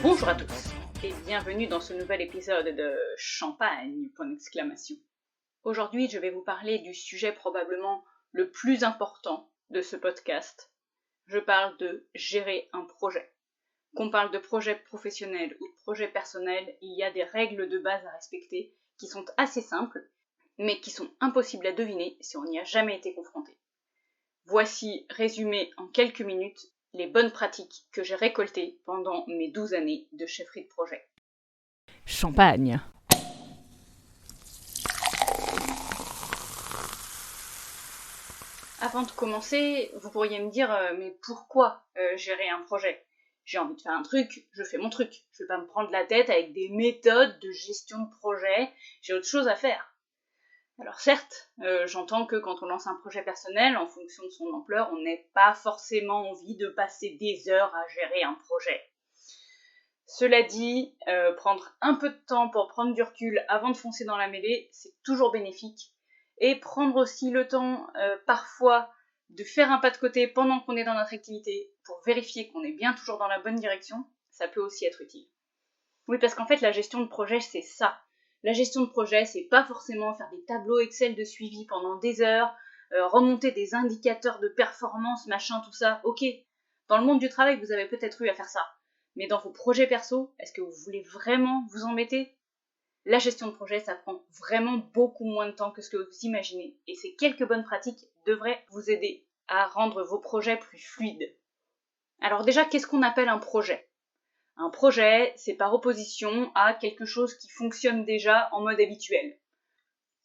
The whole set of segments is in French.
Bonjour à tous et bienvenue dans ce nouvel épisode de Champagne, point d'exclamation. Aujourd'hui, je vais vous parler du sujet probablement le plus important de ce podcast. Je parle de gérer un projet. Qu'on parle de projet professionnel ou de projet personnel, il y a des règles de base à respecter qui sont assez simples, mais qui sont impossibles à deviner si on n'y a jamais été confronté. Voici résumé en quelques minutes les bonnes pratiques que j'ai récoltées pendant mes 12 années de chefferie de projet. Champagne. Avant de commencer, vous pourriez me dire mais pourquoi gérer un projet ? J'ai envie de faire un truc, je fais mon truc. Je ne vais pas me prendre la tête avec des méthodes de gestion de projet, j'ai autre chose à faire. Alors certes, j'entends que quand on lance un projet personnel, en fonction de son ampleur, on n'a pas forcément envie de passer des heures à gérer un projet. Cela dit, prendre un peu de temps pour prendre du recul avant de foncer dans la mêlée, c'est toujours bénéfique. Et prendre aussi le temps, parfois, de faire un pas de côté pendant qu'on est dans notre activité, pour vérifier qu'on est bien toujours dans la bonne direction, ça peut aussi être utile. Oui, parce qu'en fait, la gestion de projet, c'est ça. La gestion de projet, c'est pas forcément faire des tableaux Excel de suivi pendant des heures, remonter des indicateurs de performance, machin, tout ça. Ok, dans le monde du travail, vous avez peut-être eu à faire ça. Mais dans vos projets perso, est-ce que vous voulez vraiment vous embêter ? La gestion de projet, ça prend vraiment beaucoup moins de temps que ce que vous imaginez. Et ces quelques bonnes pratiques devraient vous aider à rendre vos projets plus fluides. Alors déjà, qu'est-ce qu'on appelle un projet ? Un projet, c'est par opposition à quelque chose qui fonctionne déjà en mode habituel.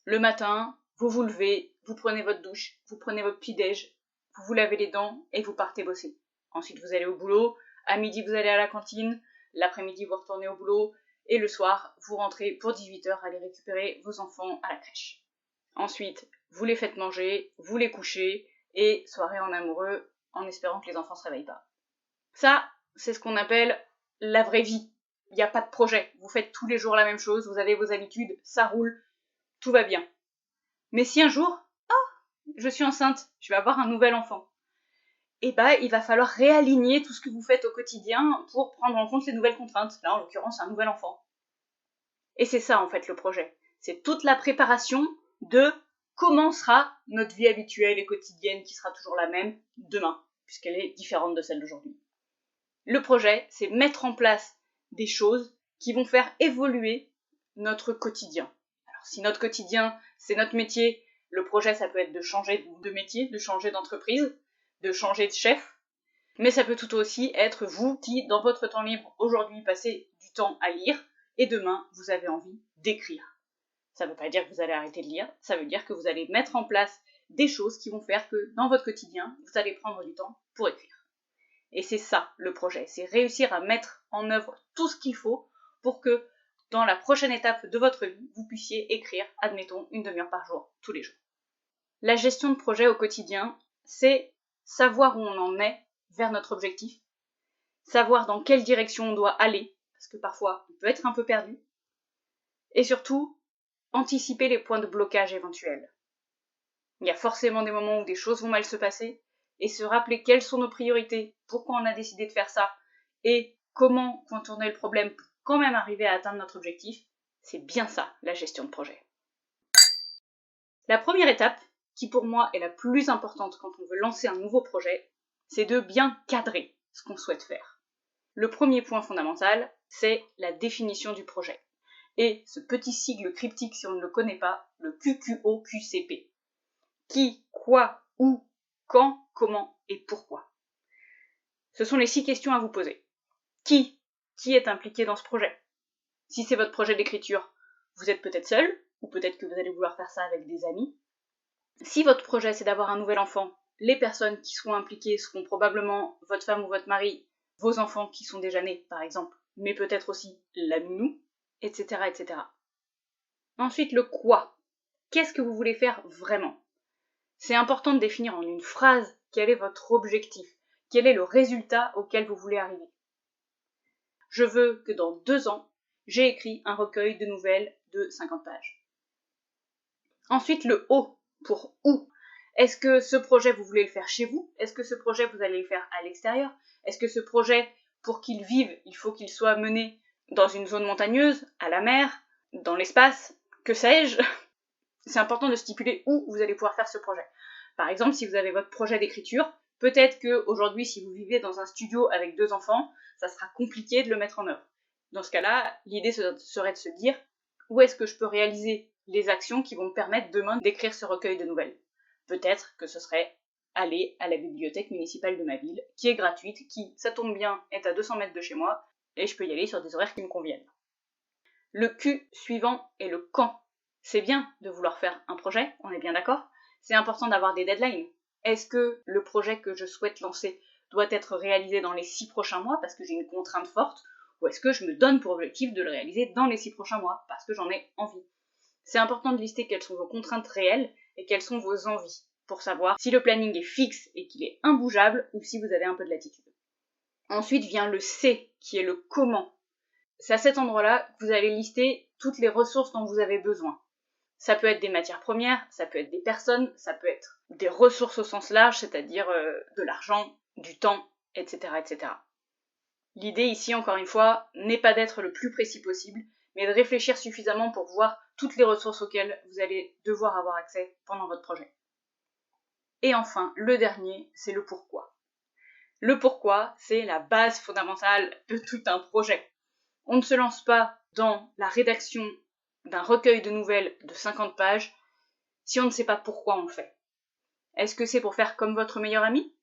Le matin, vous vous levez, vous prenez votre douche, vous prenez votre petit-déj, vous vous lavez les dents et vous partez bosser. Ensuite, vous allez au boulot, à midi, vous allez à la cantine, l'après-midi, vous retournez au boulot, et le soir, vous rentrez pour 18h aller récupérer vos enfants à la crèche. Ensuite, vous les faites manger, vous les couchez, et soirée en amoureux, en espérant que les enfants ne se réveillent pas. Ça, c'est ce qu'on appelle la vraie vie. Il n'y a pas de projet. Vous faites tous les jours la même chose, vous avez vos habitudes, ça roule, tout va bien. Mais si un jour, je suis enceinte, je vais avoir un nouvel enfant, il va falloir réaligner tout ce que vous faites au quotidien pour prendre en compte les nouvelles contraintes. Là, en l'occurrence, un nouvel enfant. Et c'est ça, en fait, le projet. C'est toute la préparation de comment sera notre vie habituelle et quotidienne, qui sera toujours la même demain, puisqu'elle est différente de celle d'aujourd'hui. Le projet, c'est mettre en place des choses qui vont faire évoluer notre quotidien. Alors, si notre quotidien, c'est notre métier, le projet, ça peut être de changer de métier, de changer d'entreprise, de changer de chef, mais ça peut tout aussi être vous qui, dans votre temps libre, aujourd'hui, passez du temps à lire, et demain, vous avez envie d'écrire. Ça ne veut pas dire que vous allez arrêter de lire, ça veut dire que vous allez mettre en place des choses qui vont faire que, dans votre quotidien, vous allez prendre du temps pour écrire. Et c'est ça, le projet, c'est réussir à mettre en œuvre tout ce qu'il faut pour que, dans la prochaine étape de votre vie, vous puissiez écrire, admettons, 1 demi-heure par jour, tous les jours. La gestion de projet au quotidien, c'est savoir où on en est vers notre objectif, savoir dans quelle direction on doit aller, parce que parfois, on peut être un peu perdu, et surtout, anticiper les points de blocage éventuels. Il y a forcément des moments où des choses vont mal se passer, et se rappeler quelles sont nos priorités, pourquoi on a décidé de faire ça, et comment contourner le problème pour quand même arriver à atteindre notre objectif, c'est bien ça, la gestion de projet. La première étape, qui pour moi est la plus importante quand on veut lancer un nouveau projet, c'est de bien cadrer ce qu'on souhaite faire. Le premier point fondamental, c'est la définition du projet. Et ce petit sigle cryptique, si on ne le connaît pas, le QQOQCP. Qui, quoi, où, quand, comment et pourquoi. Ce sont les 6 questions à vous poser. Qui est impliqué dans ce projet ? Si c'est votre projet d'écriture, vous êtes peut-être seul, ou peut-être que vous allez vouloir faire ça avec des amis. Si votre projet c'est d'avoir un nouvel enfant, les personnes qui seront impliquées seront probablement votre femme ou votre mari, vos enfants qui sont déjà nés par exemple, mais peut-être aussi la nounou, etc., etc. Ensuite, le quoi. Qu'est-ce que vous voulez faire vraiment ? C'est important de définir en une phrase quel est votre objectif, quel est le résultat auquel vous voulez arriver. Je veux que dans 2 ans, j'ai écrit un recueil de nouvelles de 50 pages. Ensuite, le O pour où. Est-ce que ce projet, vous voulez le faire chez vous ? Est-ce que ce projet, vous allez le faire à l'extérieur ? Est-ce que ce projet, pour qu'il vive, il faut qu'il soit mené dans une zone montagneuse, à la mer, dans l'espace, que sais-je. C'est important de stipuler où vous allez pouvoir faire ce projet. Par exemple, si vous avez votre projet d'écriture, peut-être qu'aujourd'hui, si vous vivez dans un studio avec 2 enfants, ça sera compliqué de le mettre en œuvre. Dans ce cas-là, l'idée serait de se dire où est-ce que je peux réaliser les actions qui vont me permettre demain d'écrire ce recueil de nouvelles. Peut-être que ce serait aller à la bibliothèque municipale de ma ville, qui est gratuite, qui, ça tombe bien, est à 200 mètres de chez moi, et je peux y aller sur des horaires qui me conviennent. Le Q suivant est le quand. C'est bien de vouloir faire un projet, on est bien d'accord. C'est important d'avoir des deadlines. Est-ce que le projet que je souhaite lancer doit être réalisé dans les 6 prochains mois parce que j'ai une contrainte forte, ou est-ce que je me donne pour objectif de le réaliser dans les 6 prochains mois parce que j'en ai envie? C'est important de lister quelles sont vos contraintes réelles et quelles sont vos envies, pour savoir si le planning est fixe et qu'il est imbougeable ou si vous avez un peu de latitude. Ensuite vient le C, qui est le comment. C'est à cet endroit-là que vous allez lister toutes les ressources dont vous avez besoin. Ça peut être des matières premières, ça peut être des personnes, ça peut être des ressources au sens large, c'est-à-dire de l'argent, du temps, etc., etc. L'idée ici, encore une fois, n'est pas d'être le plus précis possible, mais de réfléchir suffisamment pour voir toutes les ressources auxquelles vous allez devoir avoir accès pendant votre projet. Et enfin, le dernier, c'est le pourquoi. Le pourquoi, c'est la base fondamentale de tout un projet. On ne se lance pas dans la rédaction d'un recueil de nouvelles de 50 pages si on ne sait pas pourquoi on le fait. Est-ce que c'est pour faire comme votre meilleur ami?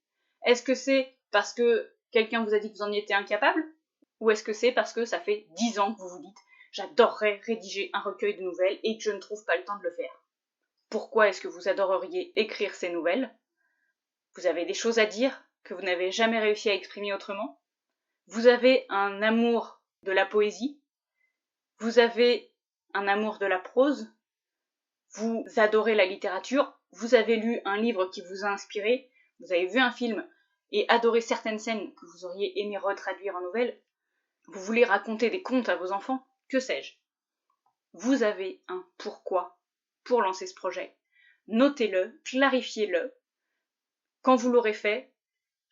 Est-ce que c'est parce que quelqu'un vous a dit que vous en étiez incapable? Ou est-ce que c'est parce que ça fait 10 ans que vous vous dites « j'adorerais rédiger un recueil de nouvelles et que je ne trouve pas le temps de le faire ». Pourquoi est-ce que vous adoreriez écrire ces nouvelles? Vous avez des choses à dire que vous n'avez jamais réussi à exprimer autrement? Vous avez un amour de la poésie? Vous avez un amour de la prose? Vous adorez la littérature? Vous avez lu un livre qui vous a inspiré? Vous avez vu un film et adoré certaines scènes que vous auriez aimé retraduire en nouvelles? Vous voulez raconter des contes à vos enfants? Que sais-je? Vous avez un pourquoi pour lancer ce projet. Notez-le, clarifiez-le. Quand vous l'aurez fait,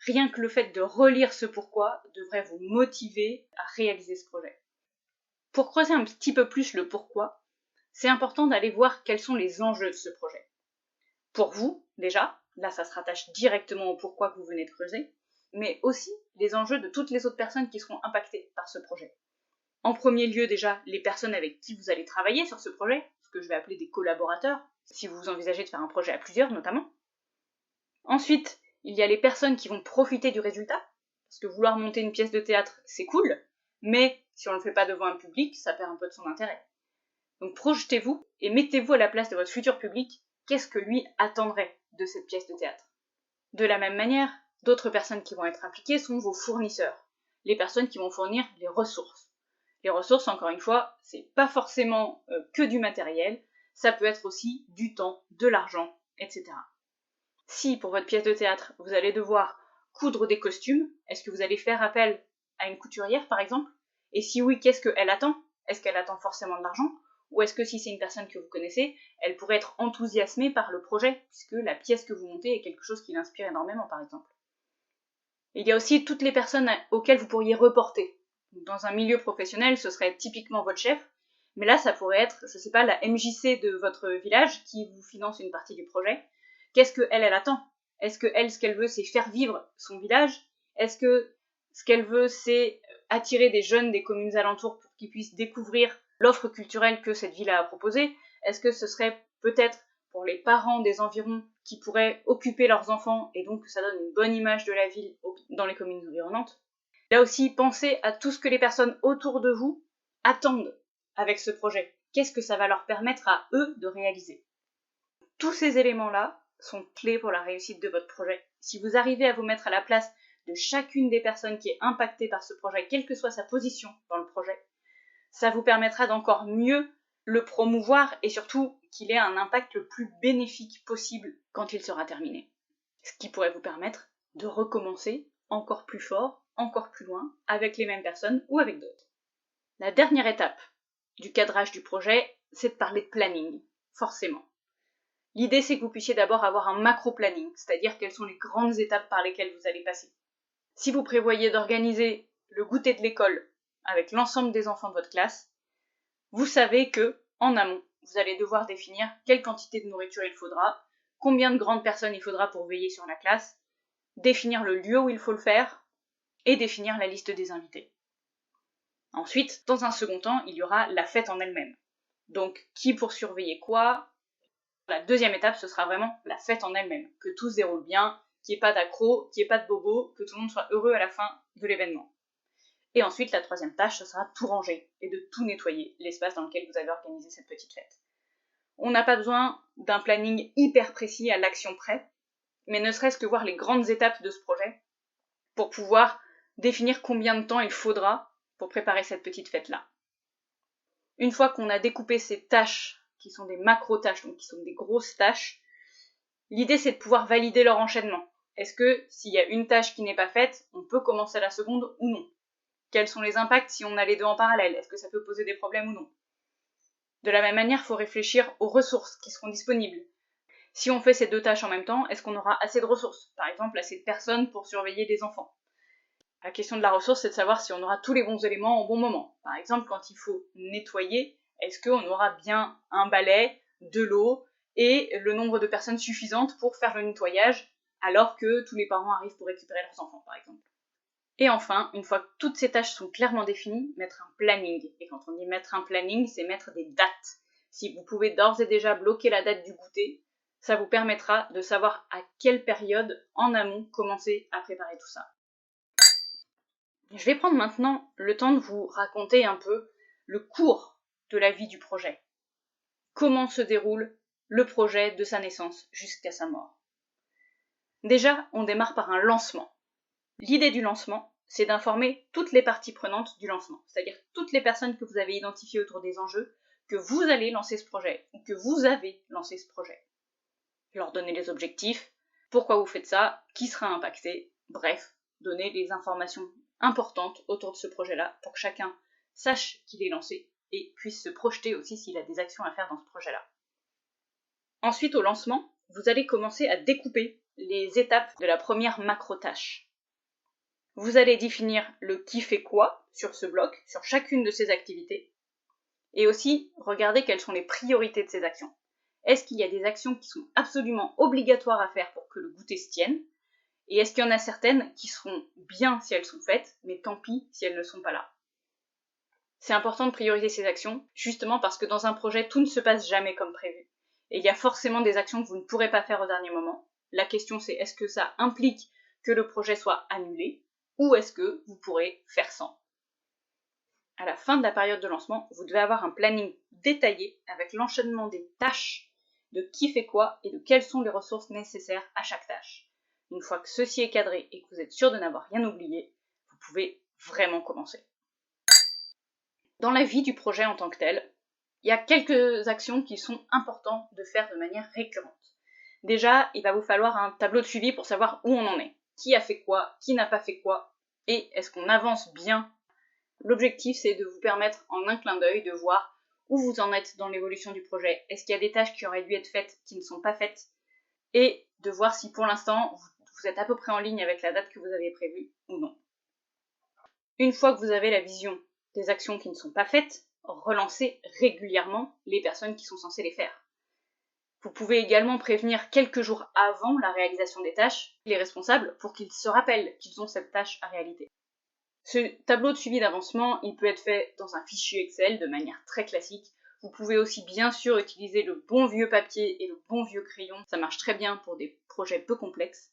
rien que le fait de relire ce pourquoi devrait vous motiver à réaliser ce projet. Pour creuser un petit peu plus le pourquoi, c'est important d'aller voir quels sont les enjeux de ce projet. Pour vous, déjà, là ça se rattache directement au pourquoi que vous venez de creuser, mais aussi les enjeux de toutes les autres personnes qui seront impactées par ce projet. En premier lieu déjà, les personnes avec qui vous allez travailler sur ce projet, ce que je vais appeler des collaborateurs, si vous envisagez de faire un projet à plusieurs notamment. Ensuite, il y a les personnes qui vont profiter du résultat, parce que vouloir monter une pièce de théâtre, c'est cool, mais si on ne le fait pas devant un public, ça perd un peu de son intérêt. Donc projetez-vous et mettez-vous à la place de votre futur public, qu'est-ce que lui attendrait de cette pièce de théâtre? De la même manière, d'autres personnes qui vont être impliquées sont vos fournisseurs, les personnes qui vont fournir les ressources. Les ressources, encore une fois, c'est pas forcément que du matériel, ça peut être aussi du temps, de l'argent, etc. Si, pour votre pièce de théâtre, vous allez devoir coudre des costumes, est-ce que vous allez faire appel à une couturière, par exemple? Et si oui, qu'est-ce qu'elle attend? Est-ce qu'elle attend forcément de l'argent? Ou est-ce que si c'est une personne que vous connaissez, elle pourrait être enthousiasmée par le projet, puisque la pièce que vous montez est quelque chose qui l'inspire énormément, par exemple? Il y a aussi toutes les personnes auxquelles vous pourriez reporter. Dans un milieu professionnel, ce serait typiquement votre chef, mais là, ça pourrait être, je sais pas, la MJC de votre village qui vous finance une partie du projet. Qu'est-ce qu'elle attend? Est-ce qu'elle, ce qu'elle veut, c'est faire vivre son village? Est-ce que ce qu'elle veut, c'est attirer des jeunes des communes alentours pour qu'ils puissent découvrir l'offre culturelle que cette ville a à proposer? Est-ce que ce serait peut-être pour les parents des environs qui pourraient occuper leurs enfants et donc que ça donne une bonne image de la ville dans les communes environnantes? Là aussi, pensez à tout ce que les personnes autour de vous attendent avec ce projet. Qu'est-ce que ça va leur permettre à eux de réaliser? Tous ces éléments-là sont clés pour la réussite de votre projet. Si vous arrivez à vous mettre à la place de chacune des personnes qui est impactée par ce projet, quelle que soit sa position dans le projet, ça vous permettra d'encore mieux le promouvoir et surtout qu'il ait un impact le plus bénéfique possible quand il sera terminé. Ce qui pourrait vous permettre de recommencer encore plus fort, encore plus loin, avec les mêmes personnes ou avec d'autres. La dernière étape du cadrage du projet, c'est de parler de planning, forcément. L'idée, c'est que vous puissiez d'abord avoir un macro-planning, c'est-à-dire quelles sont les grandes étapes par lesquelles vous allez passer. Si vous prévoyez d'organiser le goûter de l'école avec l'ensemble des enfants de votre classe, vous savez que, en amont, vous allez devoir définir quelle quantité de nourriture il faudra, combien de grandes personnes il faudra pour veiller sur la classe, définir le lieu où il faut le faire, et définir la liste des invités. Ensuite, dans un second temps, il y aura la fête en elle-même. Donc, qui pour surveiller quoi? La deuxième étape, ce sera vraiment la fête en elle-même. Que tout se déroule bien, qu'il n'y ait pas d'accro, qu'il n'y ait pas de bobo, que tout le monde soit heureux à la fin de l'événement. Et ensuite, la troisième tâche, ce sera tout ranger et de tout nettoyer, l'espace dans lequel vous avez organisé cette petite fête. On n'a pas besoin d'un planning hyper précis à l'action près, mais ne serait-ce que voir les grandes étapes de ce projet pour pouvoir définir combien de temps il faudra pour préparer cette petite fête-là. Une fois qu'on a découpé ces tâches, qui sont des macro-tâches, donc qui sont des grosses tâches, l'idée c'est de pouvoir valider leur enchaînement. Est-ce que s'il y a une tâche qui n'est pas faite, on peut commencer la seconde ou non? Quels sont les impacts si on a les deux en parallèle? Est-ce que ça peut poser des problèmes ou non? De la même manière, il faut réfléchir aux ressources qui seront disponibles. Si on fait ces deux tâches en même temps, est-ce qu'on aura assez de ressources? Par exemple, assez de personnes pour surveiller des enfants. La question de la ressource, c'est de savoir si on aura tous les bons éléments au bon moment. Par exemple, quand il faut nettoyer, est-ce qu'on aura bien un balai, de l'eau et le nombre de personnes suffisantes pour faire le nettoyage alors que tous les parents arrivent pour récupérer leurs enfants, par exemple. Et enfin, une fois que toutes ces tâches sont clairement définies, mettre un planning. Et quand on dit mettre un planning, c'est mettre des dates. Si vous pouvez d'ores et déjà bloquer la date du goûter, ça vous permettra de savoir à quelle période en amont commencer à préparer tout ça. Je vais prendre maintenant le temps de vous raconter un peu le cours de la vie du projet. Comment se déroule le projet de sa naissance jusqu'à sa mort. Déjà, on démarre par un lancement. L'idée du lancement, c'est d'informer toutes les parties prenantes du lancement, c'est-à-dire toutes les personnes que vous avez identifiées autour des enjeux, que vous allez lancer ce projet, ou que vous avez lancé ce projet. Leur donner les objectifs, pourquoi vous faites ça, qui sera impacté, bref, donner les informations importantes autour de ce projet-là pour que chacun sache qu'il est lancé et puisse se projeter aussi s'il a des actions à faire dans ce projet-là. Ensuite, au lancement, vous allez commencer à découper les étapes de la première macro-tâche. Vous allez définir le qui fait quoi sur ce bloc, sur chacune de ces activités, et aussi regarder quelles sont les priorités de ces actions. Est-ce qu'il y a des actions qui sont absolument obligatoires à faire pour que le goûter se tienne? Et est-ce qu'il y en a certaines qui seront bien si elles sont faites, mais tant pis si elles ne sont pas là? C'est important de prioriser ces actions, justement parce que dans un projet, tout ne se passe jamais comme prévu. Et il y a forcément des actions que vous ne pourrez pas faire au dernier moment. La question c'est, est-ce que ça implique que le projet soit annulé, ou est-ce que vous pourrez faire sans? À la fin de la période de lancement, vous devez avoir un planning détaillé avec l'enchaînement des tâches, de qui fait quoi et de quelles sont les ressources nécessaires à chaque tâche. Une fois que ceci est cadré et que vous êtes sûr de n'avoir rien oublié, vous pouvez vraiment commencer. Dans la vie du projet en tant que tel, il y a quelques actions qui sont importantes de faire de manière récurrente. Déjà, il va vous falloir un tableau de suivi pour savoir où on en est. Qui a fait quoi, qui n'a pas fait quoi, et est-ce qu'on avance bien? L'objectif, c'est de vous permettre en un clin d'œil de voir où vous en êtes dans l'évolution du projet. Est-ce qu'il y a des tâches qui auraient dû être faites qui ne sont pas faites? Et de voir si pour l'instant, vous êtes à peu près en ligne avec la date que vous avez prévue ou non. Une fois que vous avez la vision des actions qui ne sont pas faites, relancez régulièrement les personnes qui sont censées les faire. Vous pouvez également prévenir quelques jours avant la réalisation des tâches les responsables pour qu'ils se rappellent qu'ils ont cette tâche à réaliser. Ce tableau de suivi d'avancement, il peut être fait dans un fichier Excel de manière très classique. Vous pouvez aussi bien sûr utiliser le bon vieux papier et le bon vieux crayon. Ça marche très bien pour des projets peu complexes.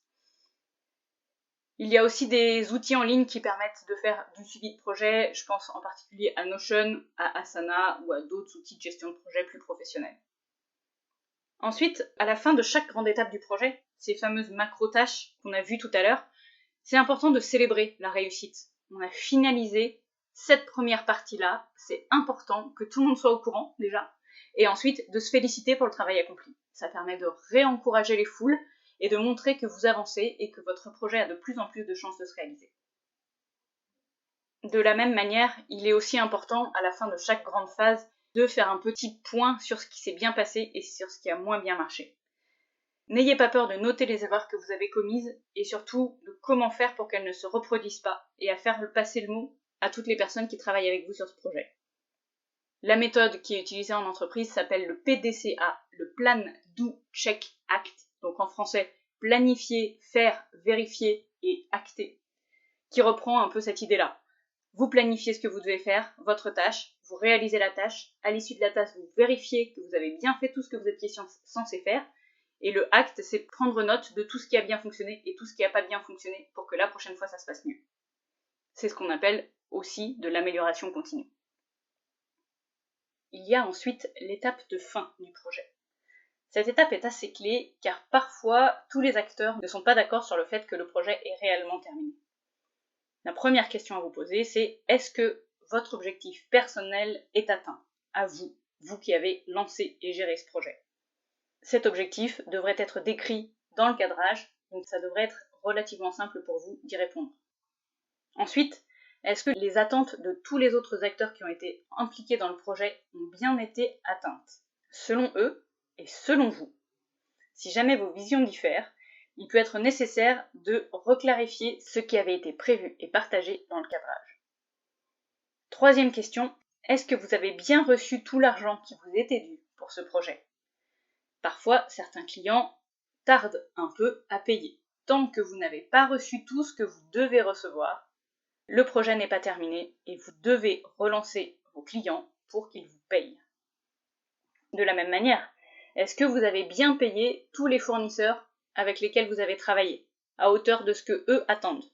Il y a aussi des outils en ligne qui permettent de faire du suivi de projet. Je pense en particulier à Notion, à Asana ou à d'autres outils de gestion de projet plus professionnels. Ensuite, à la fin de chaque grande étape du projet, ces fameuses macro-tâches qu'on a vues tout à l'heure, c'est important de célébrer la réussite. On a finalisé cette première partie-là, c'est important que tout le monde soit au courant déjà, et ensuite de se féliciter pour le travail accompli. Ça permet de réencourager les foules et de montrer que vous avancez et que votre projet a de plus en plus de chances de se réaliser. De la même manière, il est aussi important à la fin de chaque grande phase de faire un petit point sur ce qui s'est bien passé et sur ce qui a moins bien marché. N'ayez pas peur de noter les erreurs que vous avez commises et surtout de comment faire pour qu'elles ne se reproduisent pas et à faire passer le mot à toutes les personnes qui travaillent avec vous sur ce projet. La méthode qui est utilisée en entreprise s'appelle le PDCA, le Plan, Do, Check, Act. Donc en français, planifier, faire, vérifier et acter, qui reprend un peu cette idée-là. Vous planifiez ce que vous devez faire, votre tâche, vous réalisez la tâche, à l'issue de la tâche, vous vérifiez que vous avez bien fait tout ce que vous étiez censé faire, et le act, c'est prendre note de tout ce qui a bien fonctionné et tout ce qui n'a pas bien fonctionné pour que la prochaine fois, ça se passe mieux. C'est ce qu'on appelle aussi de l'amélioration continue. Il y a ensuite l'étape de fin du projet. Cette étape est assez clé car parfois, tous les acteurs ne sont pas d'accord sur le fait que le projet est réellement terminé. La première question à vous poser, c'est est-ce que votre objectif personnel est atteint, à vous, vous qui avez lancé et géré ce projet? Cet objectif devrait être décrit dans le cadrage, donc ça devrait être relativement simple pour vous d'y répondre. Ensuite, est-ce que les attentes de tous les autres acteurs qui ont été impliqués dans le projet ont bien été atteintes, selon eux et selon vous? Si jamais vos visions diffèrent, il peut être nécessaire de reclarifier ce qui avait été prévu et partagé dans le cadrage. Troisième question, est-ce que vous avez bien reçu tout l'argent qui vous était dû pour ce projet? Parfois, certains clients tardent un peu à payer. Tant que vous n'avez pas reçu tout ce que vous devez recevoir, le projet n'est pas terminé et vous devez relancer vos clients pour qu'ils vous payent. De la même manière, est-ce que vous avez bien payé tous les fournisseurs avec lesquels vous avez travaillé, à hauteur de ce que eux attendent?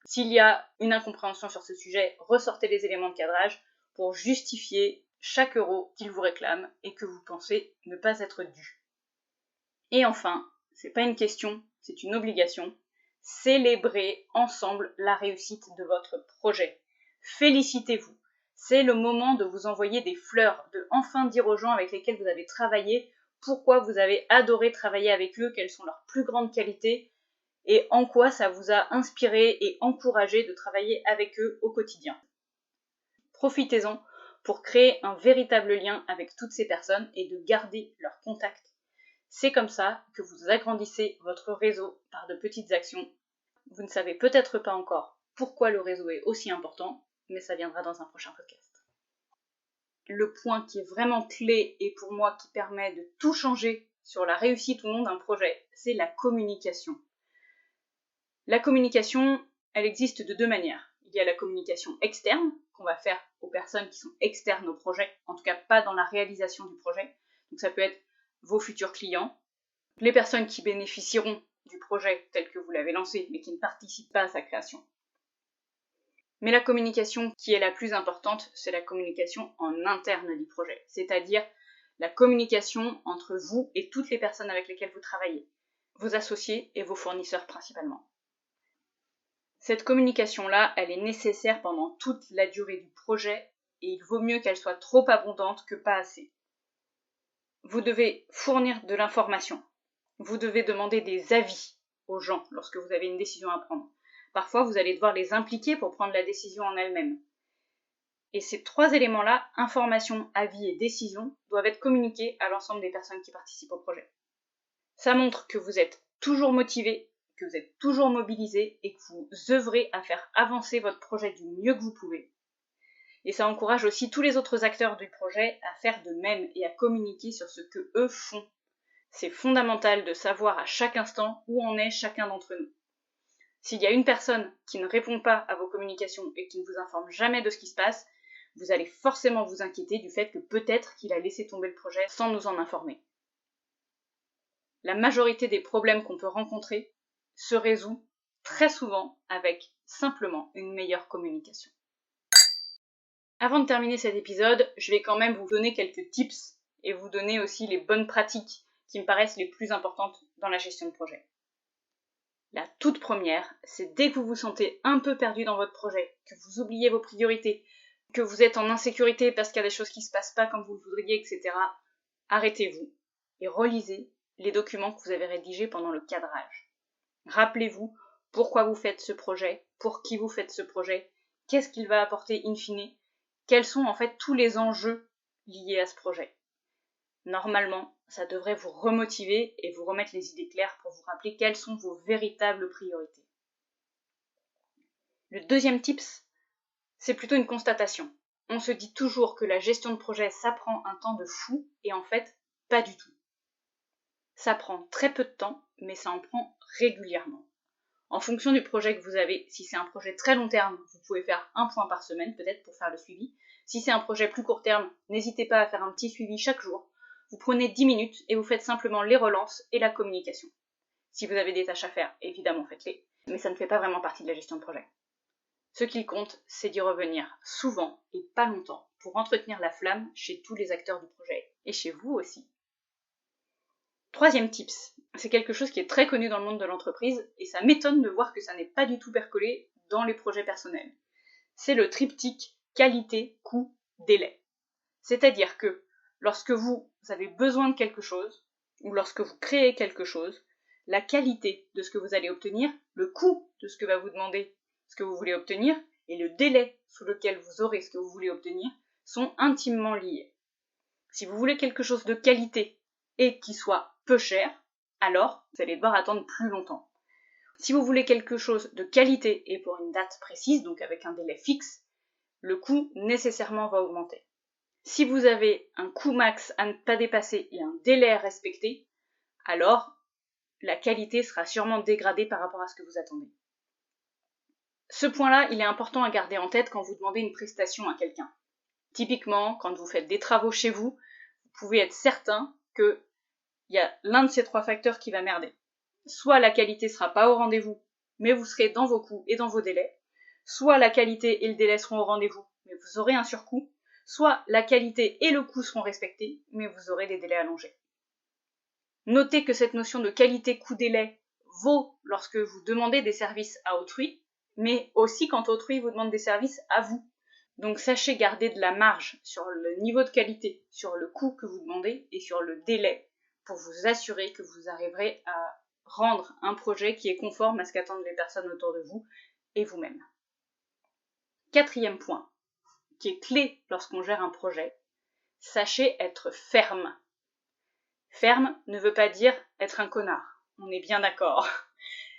S'il y a une incompréhension sur ce sujet, ressortez les éléments de cadrage pour justifier chaque euro qu'ils vous réclament et que vous pensez ne pas être dû. Et enfin, c'est pas une question, c'est une obligation, célébrez ensemble la réussite de votre projet. Félicitez-vous. C'est le moment de vous envoyer des fleurs, de enfin dire aux gens avec lesquels vous avez travaillé pourquoi vous avez adoré travailler avec eux, quelles sont leurs plus grandes qualités et en quoi ça vous a inspiré et encouragé de travailler avec eux au quotidien. Profitez-en pour créer un véritable lien avec toutes ces personnes et de garder leur contact. C'est comme ça que vous agrandissez votre réseau par de petites actions. Vous ne savez peut-être pas encore pourquoi le réseau est aussi important, mais ça viendra dans un prochain podcast. Le point qui est vraiment clé et pour moi qui permet de tout changer sur la réussite ou non d'un projet, c'est la communication. La communication, elle existe de deux manières. Il y a la communication externe, qu'on va faire aux personnes qui sont externes au projet, en tout cas pas dans la réalisation du projet. Donc ça peut être vos futurs clients, les personnes qui bénéficieront du projet tel que vous l'avez lancé, mais qui ne participent pas à sa création. Mais la communication qui est la plus importante, c'est la communication en interne du projet, c'est-à-dire la communication entre vous et toutes les personnes avec lesquelles vous travaillez, vos associés et vos fournisseurs principalement. Cette communication-là, elle est nécessaire pendant toute la durée du projet et il vaut mieux qu'elle soit trop abondante que pas assez. Vous devez fournir de l'information. Vous devez demander des avis aux gens lorsque vous avez une décision à prendre. Parfois, vous allez devoir les impliquer pour prendre la décision en elle-même. Et ces trois éléments-là, information, avis et décision, doivent être communiqués à l'ensemble des personnes qui participent au projet. Ça montre que vous êtes toujours motivé, que vous êtes toujours mobilisé et que vous œuvrez à faire avancer votre projet du mieux que vous pouvez. Et ça encourage aussi tous les autres acteurs du projet à faire de même et à communiquer sur ce que eux font. C'est fondamental de savoir à chaque instant où en est chacun d'entre nous. S'il y a une personne qui ne répond pas à vos communications et qui ne vous informe jamais de ce qui se passe, vous allez forcément vous inquiéter du fait que peut-être qu'il a laissé tomber le projet sans nous en informer. La majorité des problèmes qu'on peut rencontrer se résout très souvent avec simplement une meilleure communication. Avant de terminer cet épisode, je vais quand même vous donner quelques tips et vous donner aussi les bonnes pratiques qui me paraissent les plus importantes dans la gestion de projet. La toute première, c'est dès que vous vous sentez un peu perdu dans votre projet, que vous oubliez vos priorités, que vous êtes en insécurité parce qu'il y a des choses qui ne se passent pas comme vous le voudriez, etc., arrêtez-vous et relisez les documents que vous avez rédigés pendant le cadrage. Rappelez-vous pourquoi vous faites ce projet, pour qui vous faites ce projet, qu'est-ce qu'il va apporter in fine, quels sont en fait tous les enjeux liés à ce projet. Normalement, ça devrait vous remotiver et vous remettre les idées claires pour vous rappeler quelles sont vos véritables priorités. Le deuxième tips, c'est plutôt une constatation. On se dit toujours que la gestion de projet, ça prend un temps de fou, et en fait, pas du tout. Ça prend très peu de temps, mais ça en prend régulièrement. En fonction du projet que vous avez, si c'est un projet très long terme, vous pouvez faire un point par semaine, peut-être pour faire le suivi. Si c'est un projet plus court terme, n'hésitez pas à faire un petit suivi chaque jour. Vous prenez 10 minutes et vous faites simplement les relances et la communication. Si vous avez des tâches à faire, évidemment faites-les, mais ça ne fait pas vraiment partie de la gestion de projet. Ce qu'il compte, c'est d'y revenir souvent et pas longtemps pour entretenir la flamme chez tous les acteurs du projet et chez vous aussi. Troisième tips, c'est quelque chose qui est très connu dans le monde de l'entreprise et ça m'étonne de voir que ça n'est pas du tout percolé dans les projets personnels. C'est le triptyque qualité, coût, délai. C'est-à-dire que lorsque vous avez besoin de quelque chose ou lorsque vous créez quelque chose, la qualité de ce que vous allez obtenir, le coût de ce que va vous demander ce que vous voulez obtenir et le délai sous lequel vous aurez ce que vous voulez obtenir sont intimement liés. Si vous voulez quelque chose de qualité et qui soit peu cher, alors vous allez devoir attendre plus longtemps. Si vous voulez quelque chose de qualité et pour une date précise, donc avec un délai fixe, le coût nécessairement va augmenter. Si vous avez un coût max à ne pas dépasser et un délai à respecter, alors la qualité sera sûrement dégradée par rapport à ce que vous attendez. Ce point-là, il est important à garder en tête quand vous demandez une prestation à quelqu'un. Typiquement, quand vous faites des travaux chez vous, vous pouvez être certain qu'il y a l'un de ces trois facteurs qui va merder. Soit la qualité ne sera pas au rendez-vous, mais vous serez dans vos coûts et dans vos délais. Soit la qualité et le délai seront au rendez-vous, mais vous aurez un surcoût. Soit la qualité et le coût seront respectés, mais vous aurez des délais allongés. Notez que cette notion de qualité-coût-délai vaut lorsque vous demandez des services à autrui, mais aussi quand autrui vous demande des services à vous. Donc sachez garder de la marge sur le niveau de qualité, sur le coût que vous demandez et sur le délai pour vous assurer que vous arriverez à rendre un projet qui est conforme à ce qu'attendent les personnes autour de vous et vous-même. Quatrième point, qui est clé lorsqu'on gère un projet, sachez être ferme. Ferme ne veut pas dire être un connard, on est bien d'accord.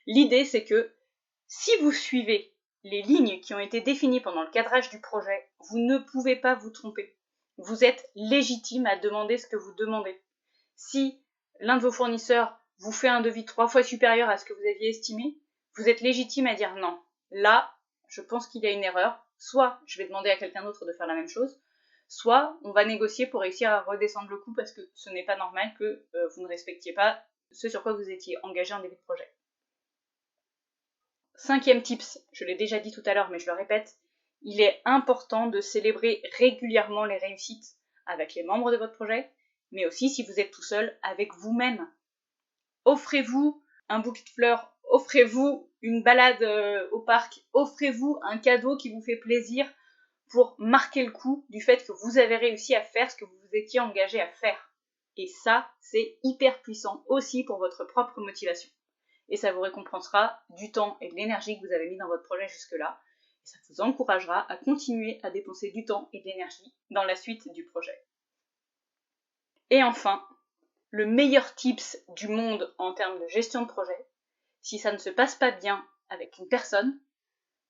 L'idée c'est que si vous suivez les lignes qui ont été définies pendant le cadrage du projet, vous ne pouvez pas vous tromper. Vous êtes légitime à demander ce que vous demandez. Si l'un de vos fournisseurs vous fait un devis 3 fois supérieur à ce que vous aviez estimé, vous êtes légitime à dire non. Là, je pense qu'il y a une erreur. Soit je vais demander à quelqu'un d'autre de faire la même chose, soit on va négocier pour réussir à redescendre le coût parce que ce n'est pas normal que vous ne respectiez pas ce sur quoi vous étiez engagé en début de projet. Cinquième tips, je l'ai déjà dit tout à l'heure mais je le répète, il est important de célébrer régulièrement les réussites avec les membres de votre projet, mais aussi si vous êtes tout seul avec vous-même. Offrez-vous un bouquet de fleurs, offrez-vous une balade au parc, offrez-vous un cadeau qui vous fait plaisir pour marquer le coup du fait que vous avez réussi à faire ce que vous vous étiez engagé à faire. Et ça, c'est hyper puissant aussi pour votre propre motivation. Et ça vous récompensera du temps et de l'énergie que vous avez mis dans votre projet jusque-là. Et ça vous encouragera à continuer à dépenser du temps et de l'énergie dans la suite du projet. Et enfin, le meilleur tips du monde en termes de gestion de projet, si ça ne se passe pas bien avec une personne,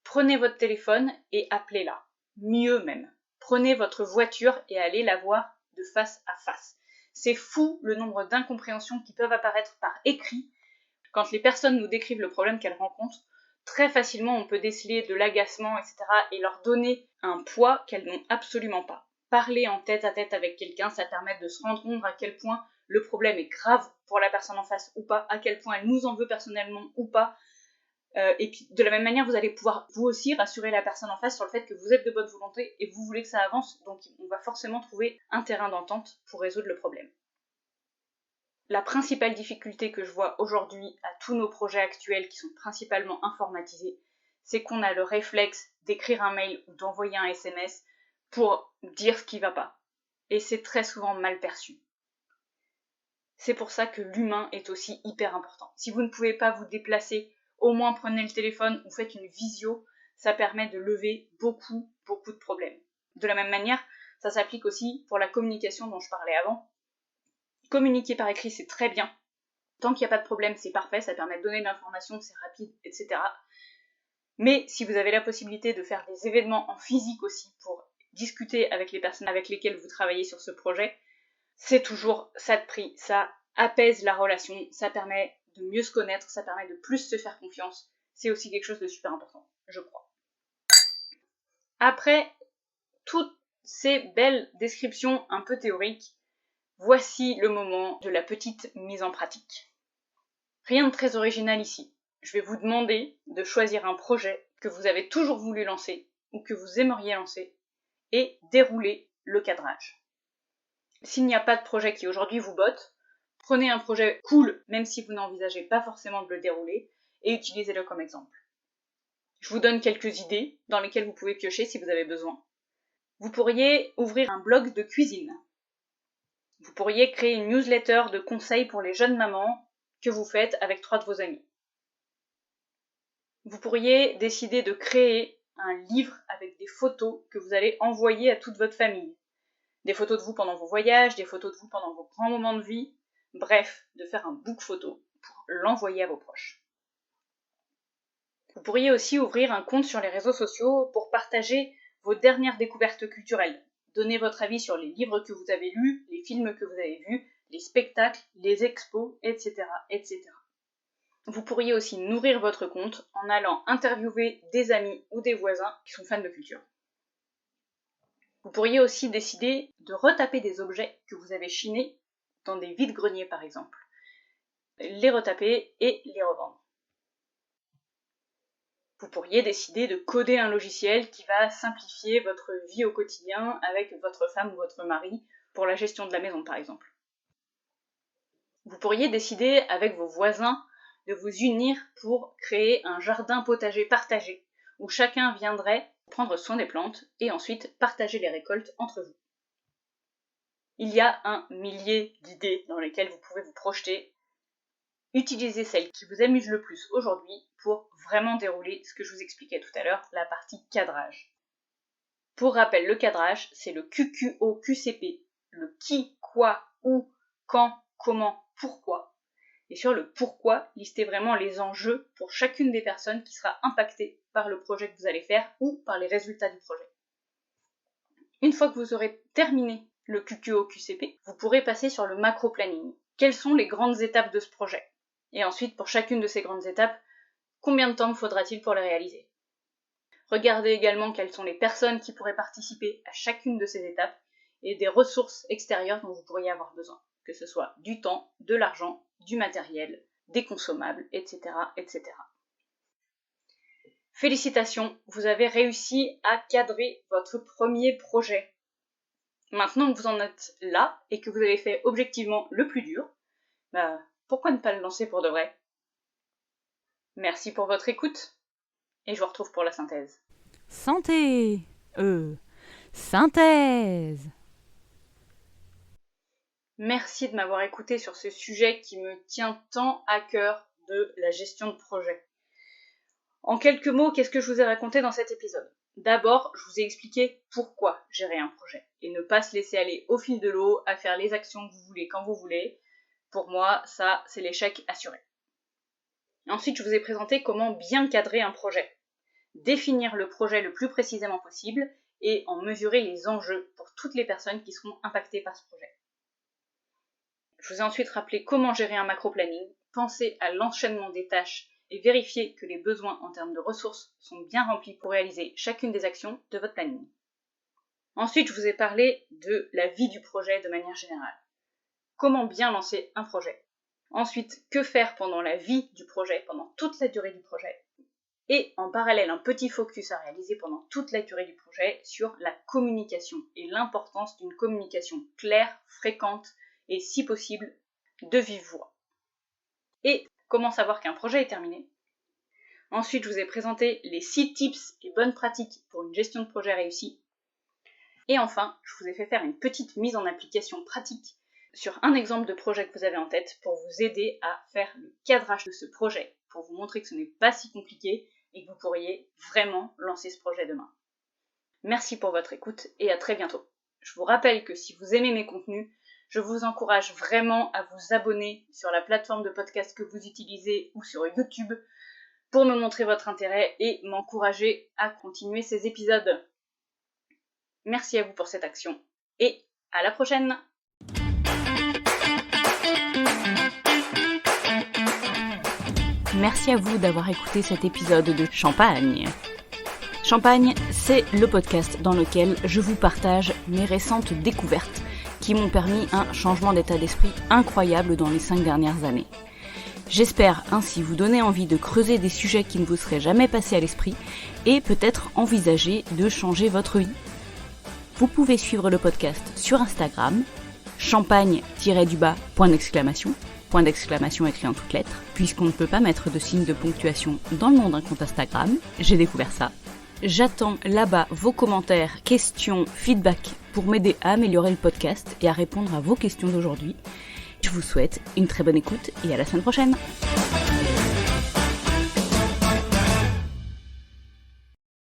prenez votre téléphone et appelez-la. Mieux même, prenez votre voiture et allez la voir de face à face. C'est fou le nombre d'incompréhensions qui peuvent apparaître par écrit. Quand les personnes nous décrivent le problème qu'elles rencontrent, très facilement on peut déceler de l'agacement, etc. et leur donner un poids qu'elles n'ont absolument pas. Parler en tête à tête avec quelqu'un, ça permet de se rendre compte à quel point le problème est grave pour la personne en face ou pas, à quel point elle nous en veut personnellement ou pas. Et puis de la même manière, vous allez pouvoir vous aussi rassurer la personne en face sur le fait que vous êtes de bonne volonté et vous voulez que ça avance, donc on va forcément trouver un terrain d'entente pour résoudre le problème. La principale difficulté que je vois aujourd'hui à tous nos projets actuels qui sont principalement informatisés, c'est qu'on a le réflexe d'écrire un mail ou d'envoyer un SMS pour dire ce qui va pas. Et c'est très souvent mal perçu. C'est pour ça que l'humain est aussi hyper important. Si vous ne pouvez pas vous déplacer, au moins prenez le téléphone ou faites une visio, ça permet de lever beaucoup de problèmes. De la même manière, ça s'applique aussi pour la communication dont je parlais avant. Communiquer par écrit, c'est très bien. Tant qu'il n'y a pas de problème, c'est parfait, ça permet de donner de l'information, c'est rapide, etc. Mais si vous avez la possibilité de faire des événements en physique aussi pour discuter avec les personnes avec lesquelles vous travaillez sur ce projet, c'est toujours ça de prix. Ça apaise la relation, ça permet de mieux se connaître, ça permet de plus se faire confiance. C'est aussi quelque chose de super important, je crois. Après toutes ces belles descriptions un peu théoriques, voici le moment de la petite mise en pratique. Rien de très original ici. Je vais vous demander de choisir un projet que vous avez toujours voulu lancer ou que vous aimeriez lancer et dérouler le cadrage. S'il n'y a pas de projet qui aujourd'hui vous botte, prenez un projet cool, même si vous n'envisagez pas forcément de le dérouler, et utilisez-le comme exemple. Je vous donne quelques idées dans lesquelles vous pouvez piocher si vous avez besoin. Vous pourriez ouvrir un blog de cuisine. Vous pourriez créer une newsletter de conseils pour les jeunes mamans que vous faites avec 3 de vos amis. Vous pourriez décider de créer un livre avec des photos que vous allez envoyer à toute votre famille. Des photos de vous pendant vos voyages, des photos de vous pendant vos grands moments de vie. Bref, de faire un book photo pour l'envoyer à vos proches. Vous pourriez aussi ouvrir un compte sur les réseaux sociaux pour partager vos dernières découvertes culturelles. Donnez votre avis sur les livres que vous avez lus, les films que vous avez vus, les spectacles, les expos, etc., etc. Vous pourriez aussi nourrir votre compte en allant interviewer des amis ou des voisins qui sont fans de culture. Vous pourriez aussi décider de retaper des objets que vous avez chinés dans des vides-greniers par exemple. Les retaper et les revendre. Vous pourriez décider de coder un logiciel qui va simplifier votre vie au quotidien avec votre femme ou votre mari pour la gestion de la maison par exemple. Vous pourriez décider avec vos voisins de vous unir pour créer un jardin potager partagé où chacun viendrait prendre soin des plantes et ensuite partager les récoltes entre vous. Il y a un millier d'idées dans lesquelles vous pouvez vous projeter. Utilisez celle qui vous amuse le plus aujourd'hui pour vraiment dérouler ce que je vous expliquais tout à l'heure, la partie cadrage. Pour rappel, le cadrage, c'est le QQO-QCP, le qui, quoi, où, quand, comment, pourquoi. Et sur le pourquoi, listez vraiment les enjeux pour chacune des personnes qui sera impactée par le projet que vous allez faire ou par les résultats du projet. Une fois que vous aurez terminé le QQO-QCP, vous pourrez passer sur le macro-planning. Quelles sont les grandes étapes de ce projet ? Et ensuite, pour chacune de ces grandes étapes, combien de temps me faudra-t-il pour les réaliser ? Regardez également quelles sont les personnes qui pourraient participer à chacune de ces étapes et des ressources extérieures dont vous pourriez avoir besoin, que ce soit du temps, de l'argent, du matériel, des consommables, etc., etc. Félicitations, vous avez réussi à cadrer votre premier projet. Maintenant que vous en êtes là et que vous avez fait objectivement le plus dur, pourquoi ne pas le lancer pour de vrai ? Merci pour votre écoute et je vous retrouve pour la synthèse. Santé. Synthèse. Merci de m'avoir écouté sur ce sujet qui me tient tant à cœur de la gestion de projet. En quelques mots, qu'est-ce que je vous ai raconté dans cet épisode ? D'abord, je vous ai expliqué pourquoi gérer un projet et ne pas se laisser aller au fil de l'eau à faire les actions que vous voulez quand vous voulez. Pour moi, ça, c'est l'échec assuré. Ensuite, je vous ai présenté comment bien cadrer un projet, définir le projet le plus précisément possible et en mesurer les enjeux pour toutes les personnes qui seront impactées par ce projet. Je vous ai ensuite rappelé comment gérer un macro-planning, penser à l'enchaînement des tâches et vérifier que les besoins en termes de ressources sont bien remplis pour réaliser chacune des actions de votre planning. Ensuite, je vous ai parlé de la vie du projet de manière générale. Comment bien lancer un projet ? Ensuite, que faire pendant la vie du projet, pendant toute la durée du projet ? Et en parallèle, un petit focus à réaliser pendant toute la durée du projet sur la communication et l'importance d'une communication claire, fréquente et si possible, de vive voix. Et comment savoir qu'un projet est terminé ? Ensuite, je vous ai présenté les 6 tips et bonnes pratiques pour une gestion de projet réussie. Et enfin, je vous ai fait faire une petite mise en application pratique sur un exemple de projet que vous avez en tête pour vous aider à faire le cadrage de ce projet, pour vous montrer que ce n'est pas si compliqué et que vous pourriez vraiment lancer ce projet demain. Merci pour votre écoute et à très bientôt. Je vous rappelle que si vous aimez mes contenus, Je vous encourage vraiment à vous abonner sur la plateforme de podcast que vous utilisez ou sur YouTube pour me montrer votre intérêt et m'encourager à continuer ces épisodes. Merci à vous pour cette action et à la prochaine! Merci à vous d'avoir écouté cet épisode de Champagne. Champagne, c'est le podcast dans lequel je vous partage mes récentes découvertes qui m'ont permis un changement d'état d'esprit incroyable dans les 5 dernières années. J'espère ainsi vous donner envie de creuser des sujets qui ne vous seraient jamais passés à l'esprit et peut-être envisager de changer votre vie. Vous pouvez suivre le podcast sur Instagram, champagne-du-bas, point d'exclamation écrit en toutes lettres, puisqu'on ne peut pas mettre de signe de ponctuation dans le nom d'un compte Instagram, j'ai découvert ça. J'attends là-bas vos commentaires, questions, feedback pour m'aider à améliorer le podcast et à répondre à vos questions d'aujourd'hui. Je vous souhaite une très bonne écoute et à la semaine prochaine.